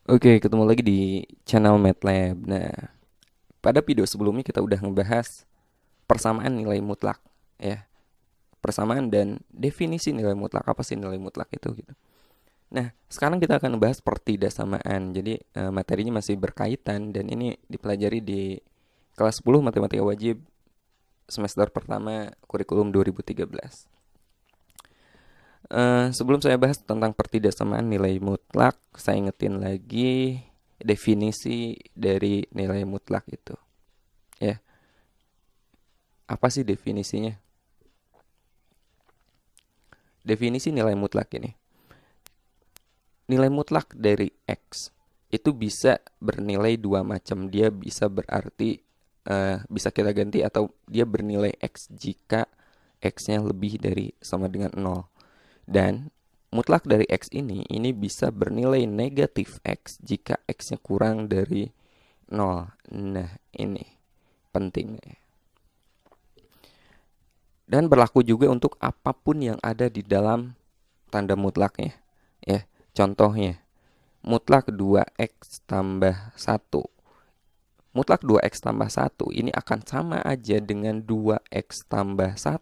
Oke, ketemu lagi di channel MATLAB. Nah, pada video sebelumnya kita udah ngebahas persamaan nilai mutlak, ya. Persamaan dan definisi nilai mutlak. Apa sih nilai mutlak itu gitu. Nah, sekarang kita akan membahas pertidaksamaan. Jadi, materinya masih berkaitan dan ini dipelajari di kelas 10 Matematika Wajib semester pertama kurikulum 2013. Sebelum saya bahas tentang pertidaksamaan nilai mutlak, saya ingetin lagi definisi dari nilai mutlak itu. Ya, apa sih definisinya? Definisi nilai mutlak ini. Nilai mutlak dari X itu bisa bernilai dua macam. Dia bisa berarti bisa kita ganti atau dia bernilai X jika X-nya lebih dari sama dengan 0. Dan mutlak dari X ini bisa bernilai negatif X jika X-nya kurang dari 0. Nah, ini pentingnya. Dan berlaku juga untuk apapun yang ada di dalam tanda mutlaknya. Ya, contohnya, mutlak 2X tambah 1. Mutlak 2X tambah 1 ini akan sama aja dengan 2X tambah 1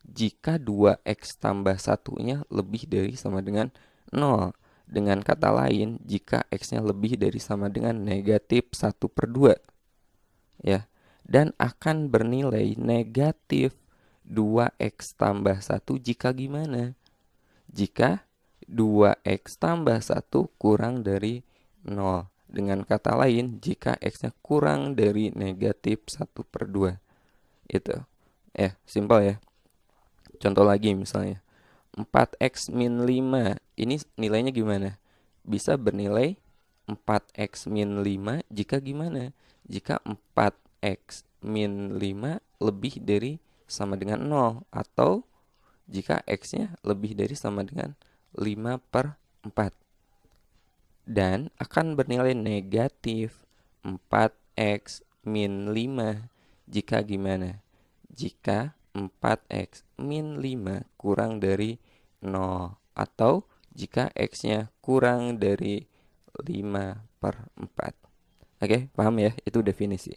jika 2X tambah 1-nya lebih dari sama dengan 0. Dengan kata lain, jika X-nya lebih dari sama dengan negatif 1/2. Ya, dan akan bernilai negatif 2X tambah 1 jika gimana? Jika 2X tambah 1 kurang dari 0. Dengan kata lain, jika X-nya kurang dari negatif 1/2. Itu. Simpel ya. Contoh lagi misalnya. 4X min 5. Ini nilainya gimana? Bisa bernilai 4X min 5 jika gimana? Jika 4X min 5 lebih dari sama dengan 0. Atau jika X-nya lebih dari sama dengan 5/4. Dan akan bernilai negatif 4X min 5 jika gimana? Jika 4X min 5 kurang dari 0. Atau jika X-nya kurang dari 5/4. Oke, paham ya? Itu definisi.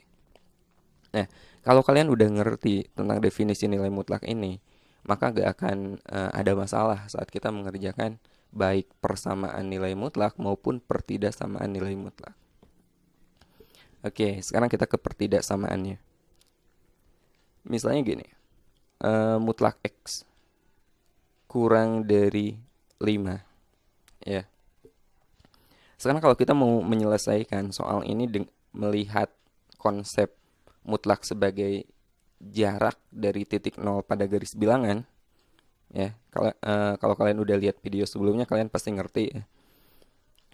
Nah, kalau kalian udah ngerti tentang definisi nilai mutlak ini, maka gak akan ada masalah saat kita mengerjakan baik persamaan nilai mutlak maupun pertidaksamaan nilai mutlak. Oke, sekarang kita ke pertidaksamaannya. Misalnya gini, mutlak X kurang dari 5. Ya. Sekarang kalau kita mau menyelesaikan soal ini melihat konsep mutlak sebagai jarak dari titik 0 pada garis bilangan, ya. Kalau kalian udah lihat video sebelumnya, kalian pasti ngerti ya.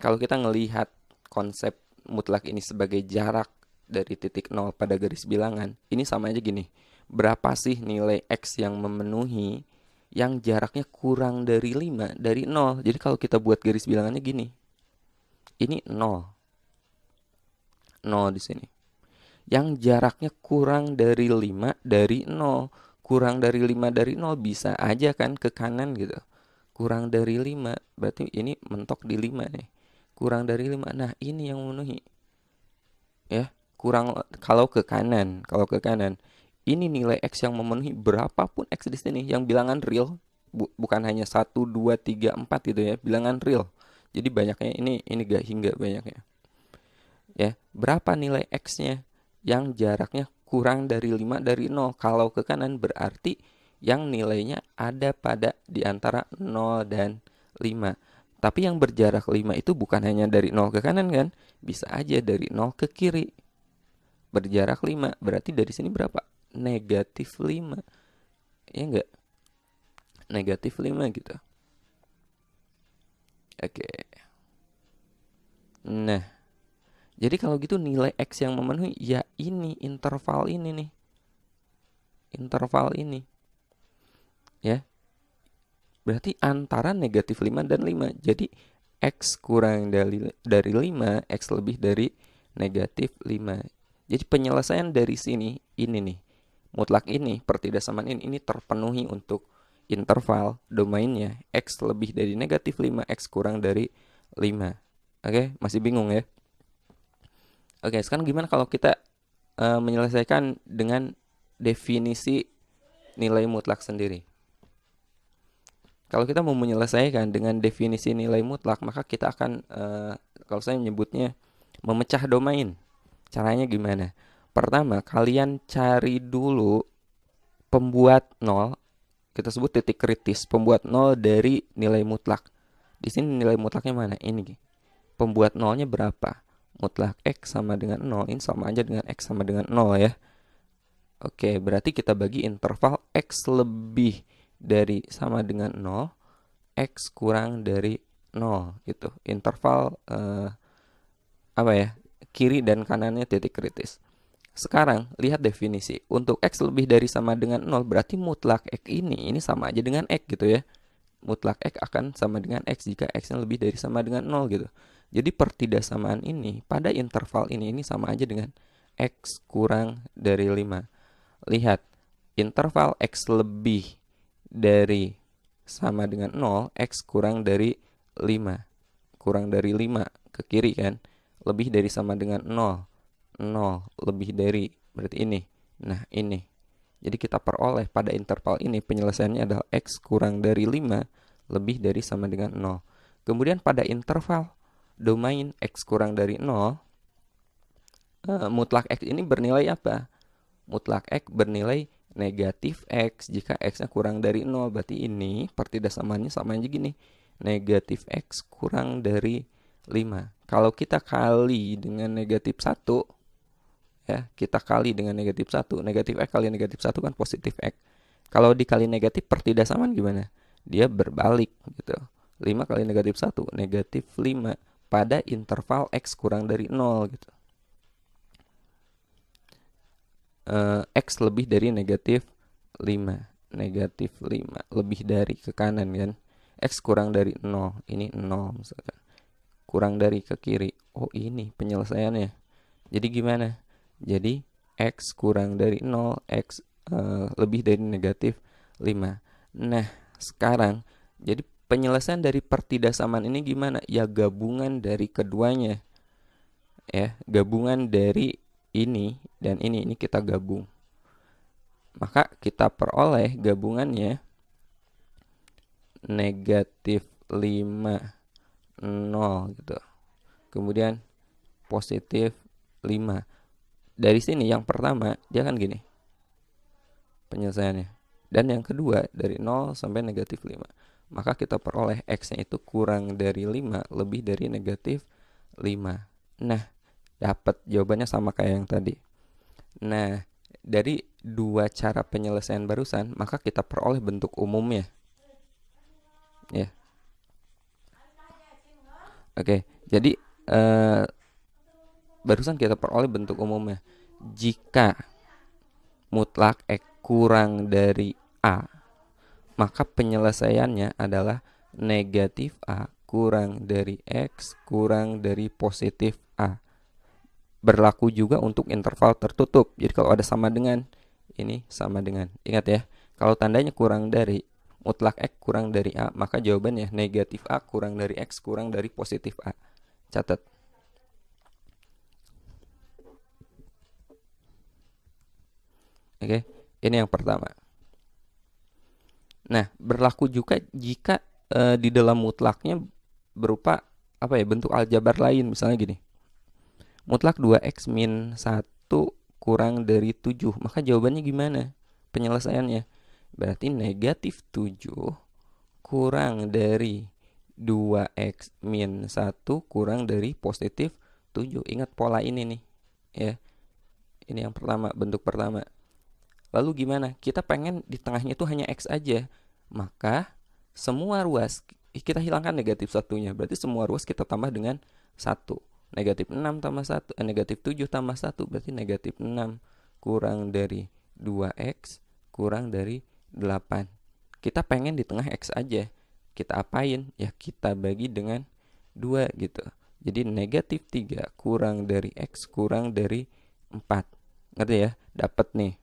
Kalau kita ngelihat konsep mutlak ini sebagai jarak dari titik 0 pada garis bilangan, ini sama aja gini. Berapa sih nilai X yang memenuhi yang jaraknya kurang dari 5 dari 0? Jadi kalau kita buat garis bilangannya gini. Ini 0. 0 di sini. Yang jaraknya kurang dari 5 dari 0. Kurang dari 5 dari 0 bisa aja kan ke kanan gitu. Kurang dari 5, berarti ini mentok di 5 nih. Kurang dari 5, nah ini yang memenuhi. Ya, kalau ke kanan. Ini nilai X yang memenuhi berapapun X di sini. Yang bilangan real, bukan hanya 1, 2, 3, 4 gitu ya. Bilangan real. Jadi banyaknya ini gak hingga banyaknya. Ya, berapa nilai X-nya? Yang jaraknya kurang dari 5 dari 0. Kalau ke kanan berarti yang nilainya ada pada di antara 0 dan 5. Tapi yang berjarak 5 itu bukan hanya dari 0 ke kanan kan? Bisa aja dari 0 ke kiri. Berjarak 5. Berarti dari sini berapa? Negatif 5. Ya enggak? Negatif 5 gitu. Oke. Nah, jadi kalau gitu nilai X yang memenuhi ya ini interval ini nih. Interval ini. Ya. Berarti antara negatif 5 dan 5. Jadi X kurang dari 5, X lebih dari negatif 5. Jadi penyelesaian dari sini ini nih. Mutlak ini, pertidaksamaan ini terpenuhi untuk interval domainnya X lebih dari negatif 5, X kurang dari 5. Oke, masih bingung ya? Oke, sekarang gimana kalau kita menyelesaikan dengan definisi nilai mutlak sendiri? Kalau kita mau menyelesaikan dengan definisi nilai mutlak, maka kita akan, kalau saya menyebutnya, memecah domain. Caranya gimana? Pertama, kalian cari dulu pembuat 0, kita sebut titik kritis, pembuat 0 dari nilai mutlak. Di sini nilai mutlaknya mana? Ini. Pembuat 0-nya berapa? Mutlak X sama dengan 0. Ini sama aja dengan X sama dengan 0 ya. Oke, berarti kita bagi interval X lebih dari sama dengan 0, X kurang dari 0 gitu. Interval apa ya? Kiri dan kanannya titik kritis. Sekarang lihat definisi. Untuk X lebih dari sama dengan 0 berarti mutlak X ini sama aja dengan X gitu ya. Mutlak X akan sama dengan X jika X-nya lebih dari sama dengan 0 gitu. Jadi pertidaksamaan ini pada interval ini sama aja dengan X kurang dari 5. Lihat, interval X lebih dari sama dengan 0, X kurang dari 5. Kurang dari 5 ke kiri kan. Lebih dari sama dengan 0. 0 lebih dari, berarti ini. Nah, ini. Jadi kita peroleh pada interval ini penyelesaiannya adalah X kurang dari 5 lebih dari sama dengan 0. Kemudian pada interval domain X kurang dari 0, mutlak X ini bernilai apa? Mutlak X bernilai negatif X jika X-nya kurang dari 0. Berarti ini pertidaksamaannya sama aja gini. Negatif X kurang dari 5. Kalau kita kali dengan negatif 1, ya, kita kali dengan negatif 1. Negatif X kali negatif 1 kan positif X. Kalau dikali negatif pertidaksamaan gimana? Dia berbalik gitu. 5 kali negatif 1, negatif 5 pada interval X kurang dari 0 gitu. X lebih dari negatif 5. Negatif 5 lebih dari ke kanan kan. X kurang dari 0. Ini 0 misalkan. Kurang dari ke kiri. Oh, ini penyelesaiannya. Jadi gimana? Jadi X kurang dari 0, X lebih dari negatif 5. Nah, sekarang jadi penyelesaian dari pertidaksamaan ini gimana? Ya gabungan dari keduanya. Ya, gabungan dari ini dan ini kita gabung. Maka kita peroleh gabungannya negatif 5, 0 gitu. Kemudian positif 5. Dari sini yang pertama dia kan gini penyelesaiannya. Dan yang kedua dari 0 sampai negatif 5. Maka kita peroleh X-nya itu kurang dari 5 lebih dari negatif 5. Nah, dapat jawabannya sama kayak yang tadi. Nah, dari dua cara penyelesaian barusan, maka kita peroleh bentuk umumnya. Ya. Oke, jadi barusan kita peroleh bentuk umumnya. Jika mutlak X kurang dari A, maka penyelesaiannya adalah negatif A kurang dari X kurang dari positif A. Berlaku juga untuk interval tertutup. Jadi kalau ada sama dengan, ini sama dengan. Ingat ya, kalau tandanya kurang dari, mutlak X kurang dari A, maka jawabannya negatif A kurang dari X kurang dari positif A. Catat. Oke, ini yang pertama. Nah, berlaku juga jika di dalam mutlaknya berupa apa ya, bentuk aljabar lain. Misalnya gini, mutlak 2x min 1 kurang dari 7. Maka jawabannya gimana? Penyelesaiannya berarti negatif 7 kurang dari 2x min 1 kurang dari positif 7. Ingat pola ini nih ya. Ini yang pertama, bentuk pertama. Lalu gimana? Kita pengen di tengahnya itu hanya X aja. Maka semua ruas kita hilangkan negatif satunya. Berarti semua ruas kita tambah dengan 1. Negatif 6 tambah 1, negatif 7 tambah 1, berarti negatif 6 kurang dari 2X kurang dari 8. Kita pengen di tengah X aja. Kita apain? Ya kita bagi dengan 2 gitu. Jadi negatif 3 kurang dari X kurang dari 4. Ngerti ya? Dapat nih